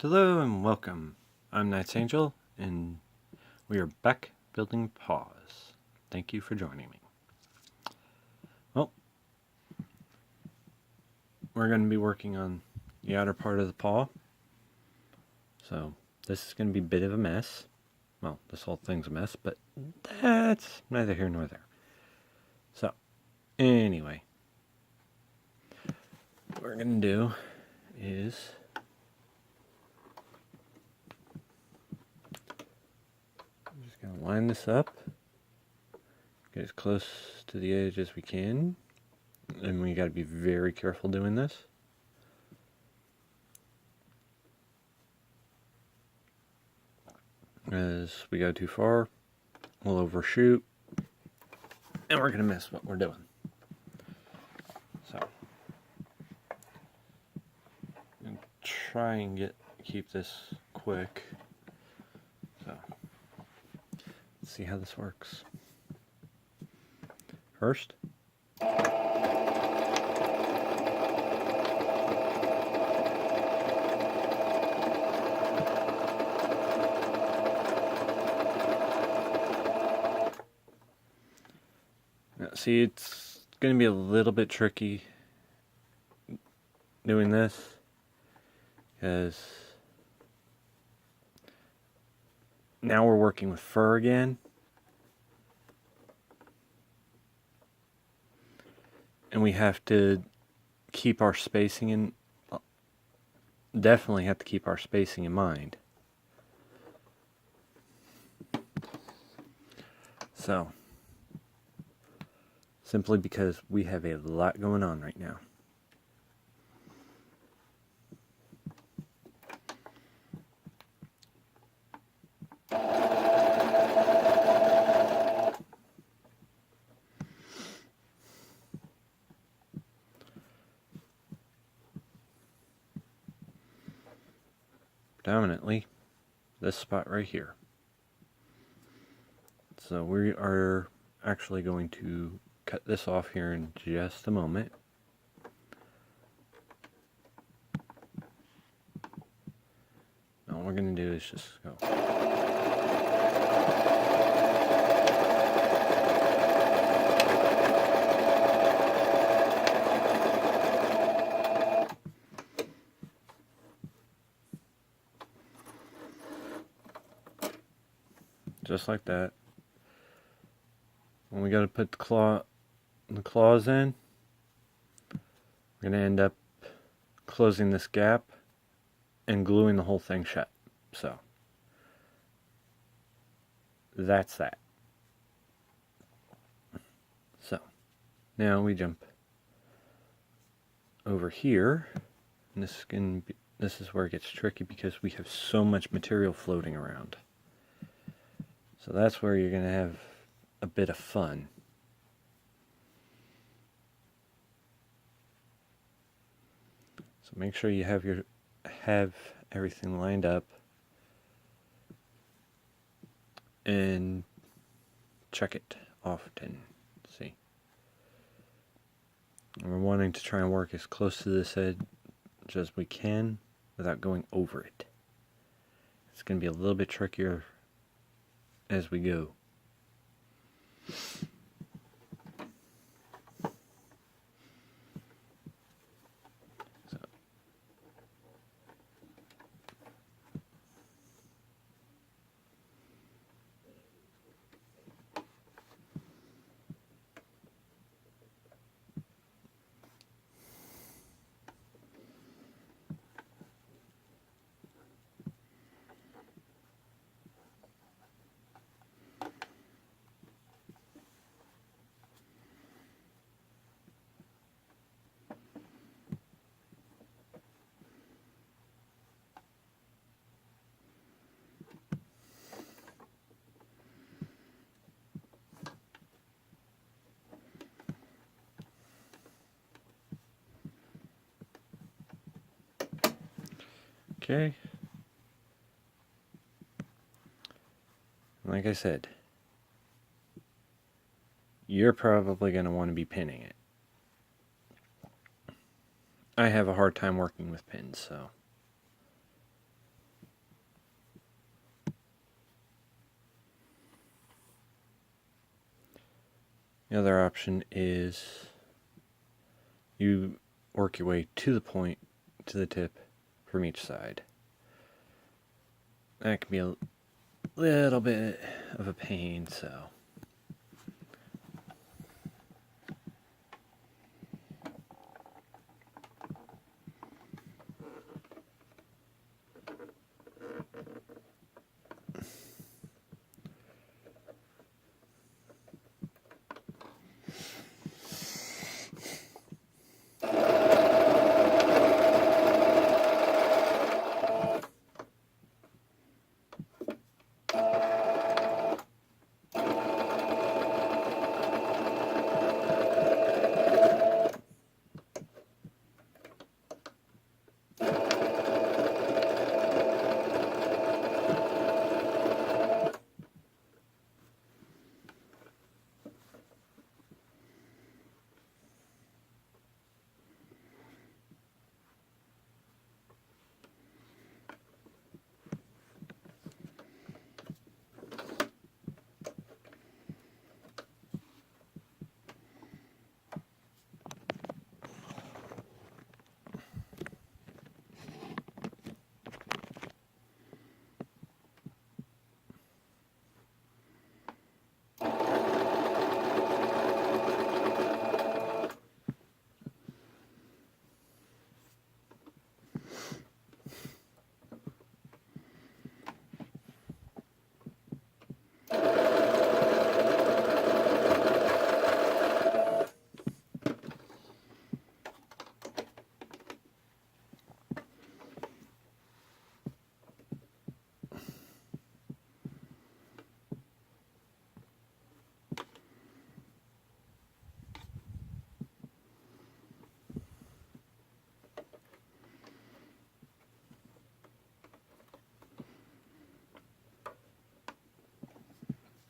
Hello and welcome. I'm Knight's Angel, and we are back building Paws. Thank you for joining me. Well, we're going to be working on the outer part of the paw. So this is going to be a bit of a mess. Well, this whole thing's a mess, but that's neither here nor there. So, anyway, what we're going to do is I'm just going to line this up, get as close to the edge as we can, and we got to be very careful doing this. As we go too far, we'll overshoot, and we're going to miss what we're doing. So, I'm going to try and keep this quick. So, let's see how this works. First, now, see, it's going to be a little bit tricky doing this because now we're working with fur again. And we have to keep our spacing in, definitely have to keep our spacing in mind. So, simply because we have a lot going on right now. Predominantly, this spot right here. So we are actually going to cut this off here in just a moment. All we're going to do is just go. Just like that. When we got to put the claws in, we're going to end up closing this gap and gluing the whole thing shut. So, that's that. So, now we jump over here, and this is where it gets tricky because we have so much material floating around. So that's where you're going to have a bit of fun. So make sure you have everything lined up and check it often. See, and we're wanting to try and work as close to this edge as we can without going over it. It's going to be a little bit trickier as we go. Okay. Like I said, you're probably going to want to be pinning it. I have a hard time working with pins, so The other option is you work your way to the point, to the tip from each side. That can be a little bit of a pain, so.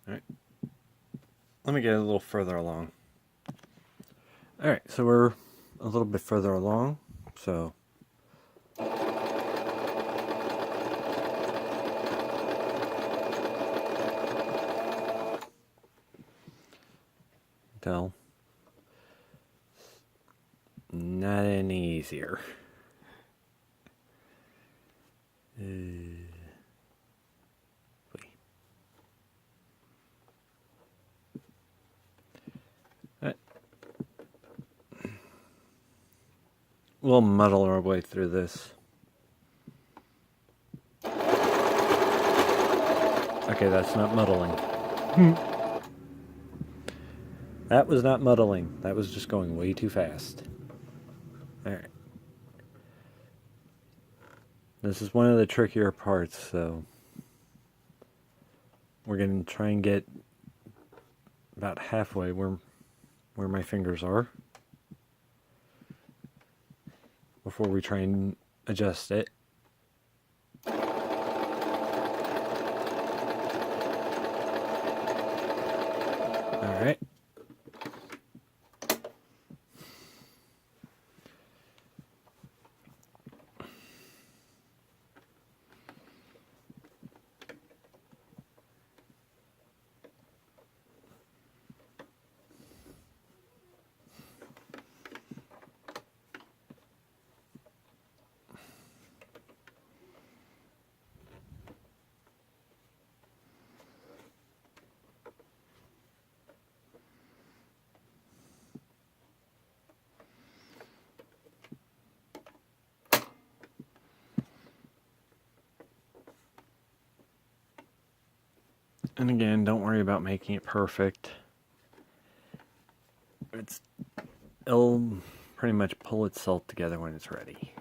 Alright. Let me get a little further along. Alright, so we're a little bit further along, so tell not any easier. We'll muddle our way through this. Okay, that's not muddling. That was not muddling. That was just going way too fast. Alright. This is one of the trickier parts, so we're going to try and get about halfway where my fingers are before we try and adjust it. Alright. And again, don't worry about making it perfect. It'll pretty much pull itself together when it's ready.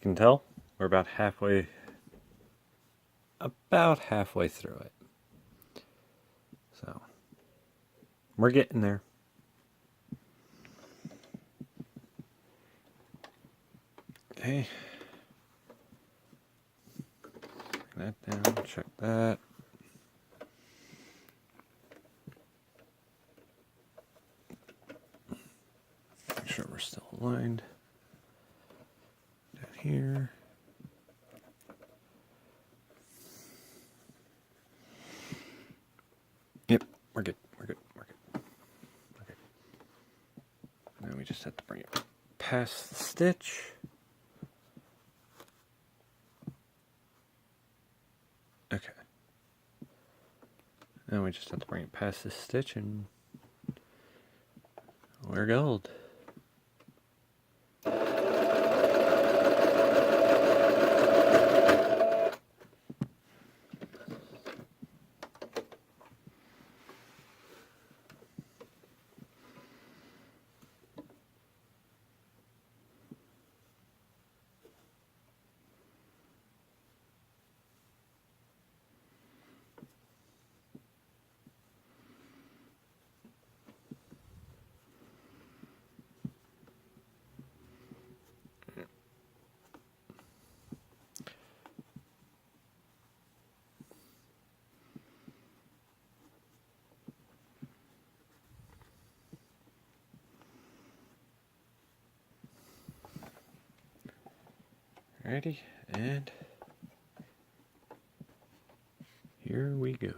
can tell, we're about halfway through it. So, we're getting there. Okay. Bring that down, check that. Make sure we're still aligned. Down here. Yep, we're good. Okay. Now we just have to bring it past the stitch. Okay. Now we just have to bring it past this stitch and we're gold. Alrighty, and here we go.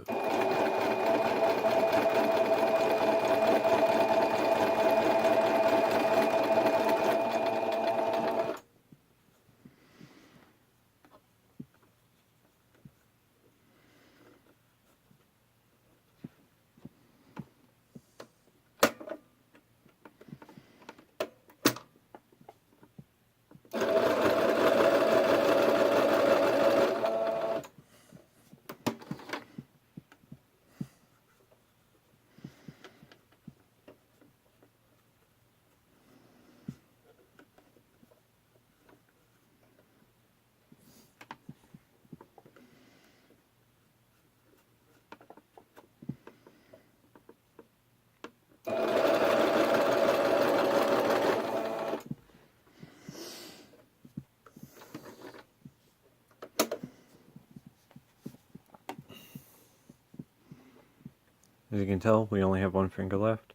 As you can tell, we only have one finger left.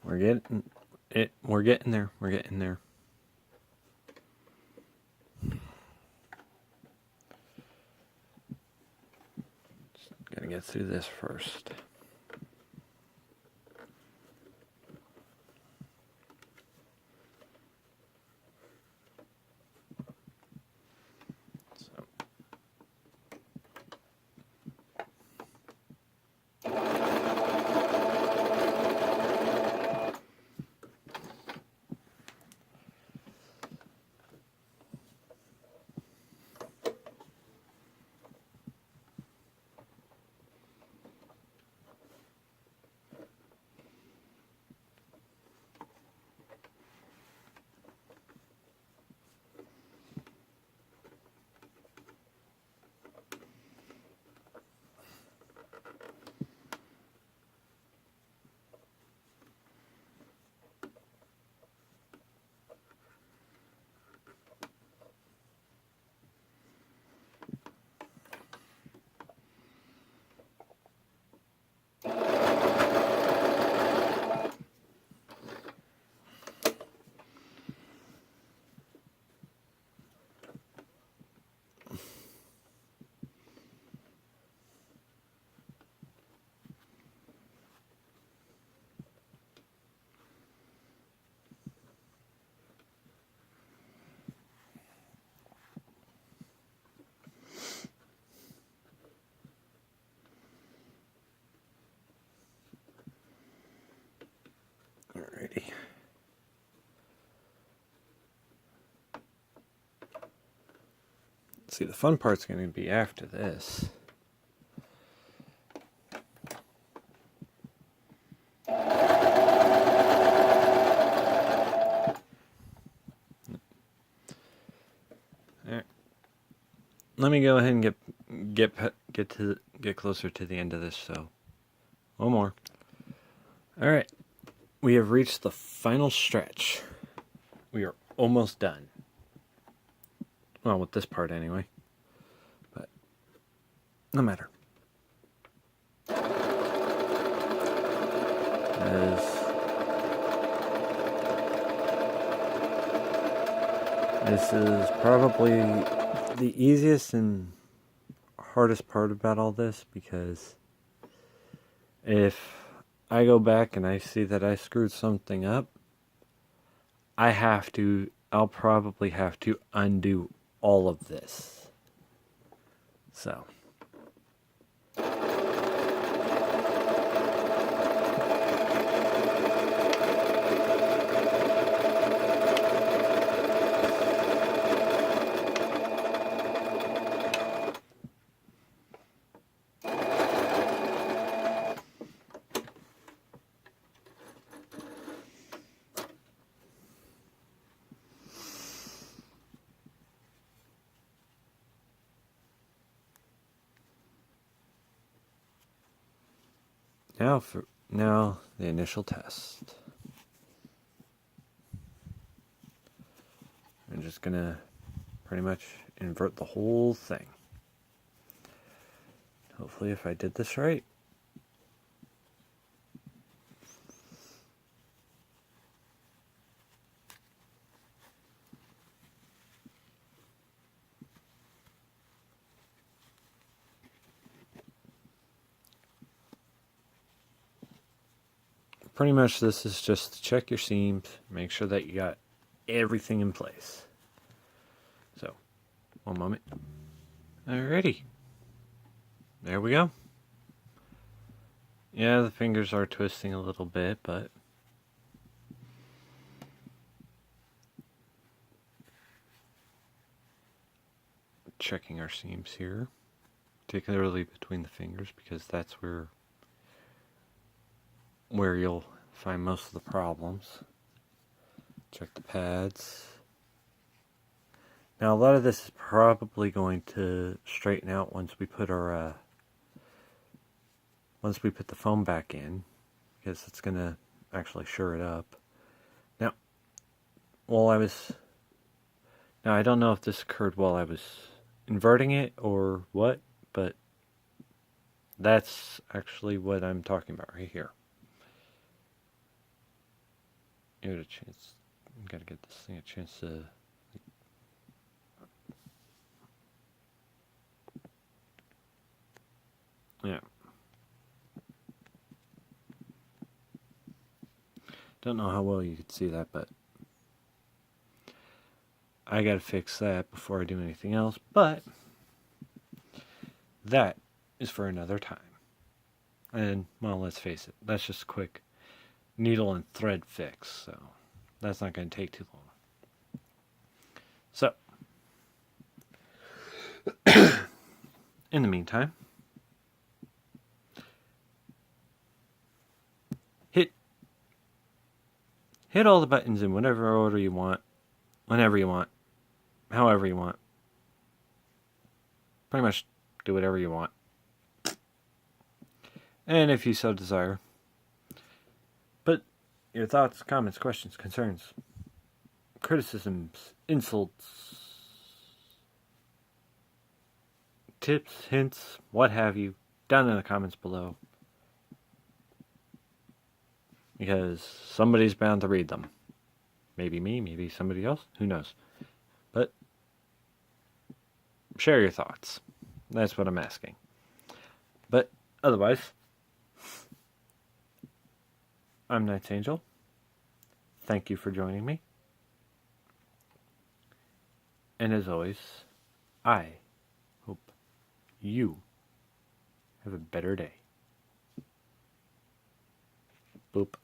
We're getting it. We're getting there. Just gotta get through this first. Alrighty. See, the fun part's going to be after this. let me go ahead and get closer to the end of this. So, one more. All right, we have reached the final stretch. We are almost done. Well, with this part anyway. But no matter. This is probably the easiest and hardest part about all this, because if I go back and I see that I screwed something up, I'll probably have to undo all of this. So. Now the initial test. I'm just gonna pretty much invert the whole thing. Hopefully, if I did this right. Pretty much this is just to check your seams, make sure that you got everything in place. So, one moment. Alrighty. There we go. Yeah, the fingers are twisting a little bit, but checking our seams here, particularly between the fingers, because that's where you'll find most of the problems. Check the pads. Now, a lot of this is probably going to straighten out once we put the foam back in, because it's going to actually sure it up. Now, I don't know if this occurred while I was inverting it or what, but that's actually what I'm talking about right here. Give it a chance. Gotta get this thing a chance to. Yeah. Don't know how well you could see that, but I gotta fix that before I do anything else. But that is for another time. And, well, let's face it, that's just a quick needle and thread fix, so that's not going to take too long. So, in the meantime, hit all the buttons in whatever order you want, whenever you want, however you want. Pretty much do whatever you want. And if you so desire. But your thoughts, comments, questions, concerns, criticisms, insults, tips, hints, what have you, down in the comments below. Because somebody's bound to read them. Maybe me, maybe somebody else, who knows. But share your thoughts. That's what I'm asking. But otherwise, I'm Night's Angel. Thank you for joining me. And as always, I hope you have a better day. Boop.